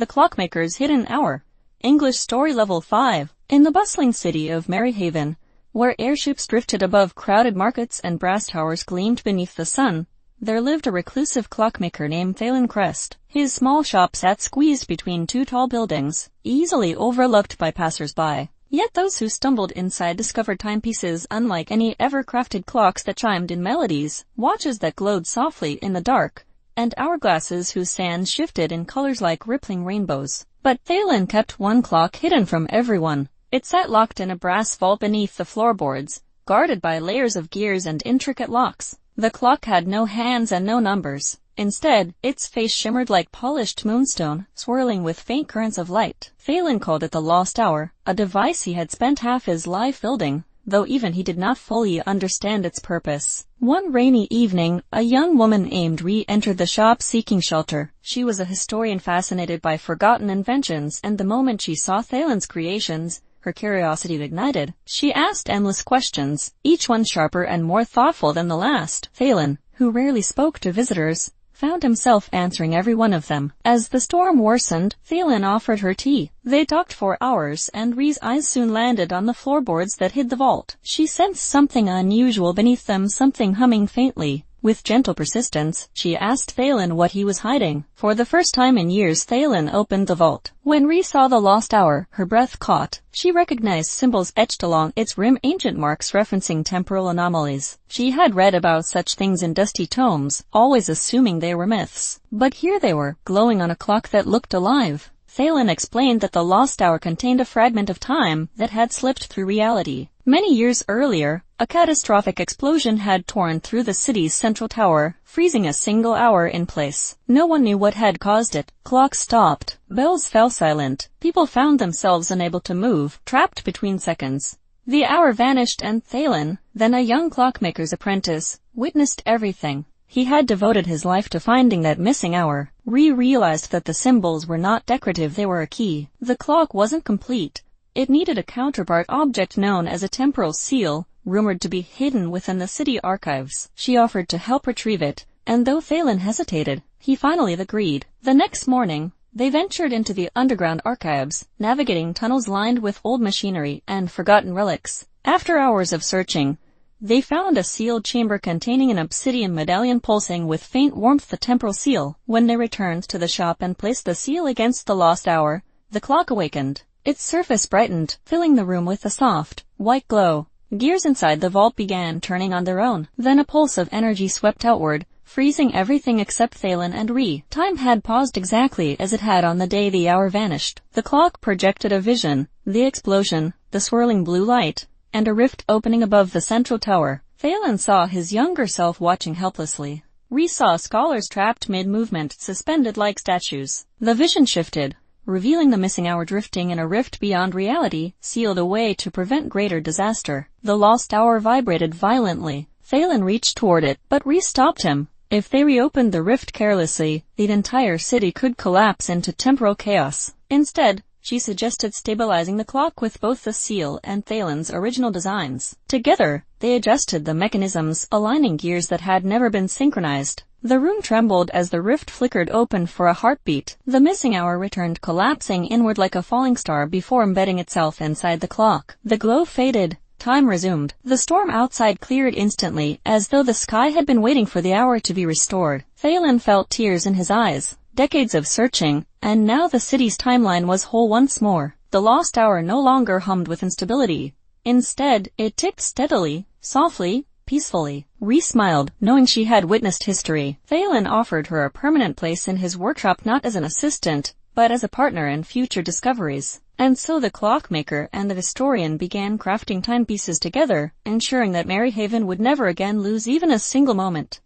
The Clockmaker's Hidden Hour. English Story Level 5. In the bustling city of Maryhaven, where airships drifted above crowded markets and brass towers gleamed beneath the sun, there lived a reclusive clockmaker named Phelan Crest. His small shop sat squeezed between two tall buildings, easily overlooked by passers-by. Yet those who stumbled inside discovered timepieces unlike any ever-crafted clocks that chimed in melodies, watches that glowed softly in the dark, and hourglasses whose sands shifted in colors like rippling rainbows. But Phelan kept one clock hidden from everyone. It sat locked in a brass vault beneath the floorboards, guarded by layers of gears and intricate locks. The clock had no hands and no numbers. Instead, its face shimmered like polished moonstone, swirling with faint currents of light. Phelan called it the Lost Hour, a device he had spent half his life building, though even he did not fully understand its purpose. One rainy evening, a young woman named Ree entered the shop seeking shelter. She was a historian fascinated by forgotten inventions, and the moment she saw Phelan's creations, her curiosity ignited. She asked endless questions, each one sharper and more thoughtful than the last. Phelan, who rarely spoke to visitors, found himself answering every one of them. As the storm worsened, Phelan offered her tea. They talked for hours, and Ree's eyes soon landed on the floorboards that hid the vault. She sensed something unusual beneath them, something humming faintly. With gentle persistence, she asked Phelan what he was hiding. For the first time in years, Phelan opened the vault. When Ree saw the lost hour, her breath caught. She recognized symbols etched along its rim, ancient marks referencing temporal anomalies. She had read about such things in dusty tomes, always assuming they were myths. But here they were, glowing on a clock that looked alive. Phelan explained that the lost hour contained a fragment of time that had slipped through reality. Many years earlier, a catastrophic explosion had torn through the city's central tower, freezing a single hour in place. No one knew what had caused it. Clocks stopped. Bells fell silent. People found themselves unable to move, trapped between seconds. The hour vanished, and Phelan, then a young clockmaker's apprentice, witnessed everything. He had devoted his life to finding that missing hour. Ree realized that the symbols were not decorative, they were a key. The clock wasn't complete. It needed a counterpart object known as a temporal seal, rumored to be hidden within the city archives. She offered to help retrieve it, and though Phelan hesitated, he finally agreed. The next morning, they ventured into the underground archives, navigating tunnels lined with old machinery and forgotten relics. After hours of searching, they found a sealed chamber containing an obsidian medallion pulsing with faint warmth, the temporal seal. When they returned to the shop and placed the seal against the lost hour, the clock awakened. Its surface brightened, filling the room with a soft, white glow. Gears inside the vault began turning on their own. Then a pulse of energy swept outward, freezing everything except Phelan and Ree. Time had paused exactly as it had on the day the hour vanished. The clock projected a vision: the explosion, the swirling blue light, and a rift opening above the central tower. Phelan saw his younger self watching helplessly. Ree saw scholars trapped mid-movement, suspended like statues. The vision shifted, revealing the missing hour drifting in a rift beyond reality, sealed away to prevent greater disaster. The lost hour vibrated violently. Phelan reached toward it, but Ree stopped him. If they reopened the rift carelessly, the entire city could collapse into temporal chaos. Instead, she suggested stabilizing the clock with both the seal and Phelan's original designs. Together, they adjusted the mechanisms, aligning gears that had never been synchronized. The room trembled as the rift flickered open for a heartbeat. The missing hour returned, collapsing inward like a falling star before embedding itself inside the clock. The glow faded. Time resumed. The storm outside cleared instantly, as though the sky had been waiting for the hour to be restored. Phelan felt tears in his eyes. Decades of searching, and now the city's timeline was whole once more. The lost hour no longer hummed with instability. Instead, it ticked steadily, softly, peacefully. Ree smiled, knowing she had witnessed history. Phelan offered her a permanent place in his workshop, not as an assistant, but as a partner in future discoveries. And so the clockmaker and the historian began crafting timepieces together, ensuring that Maryhaven would never again lose even a single moment.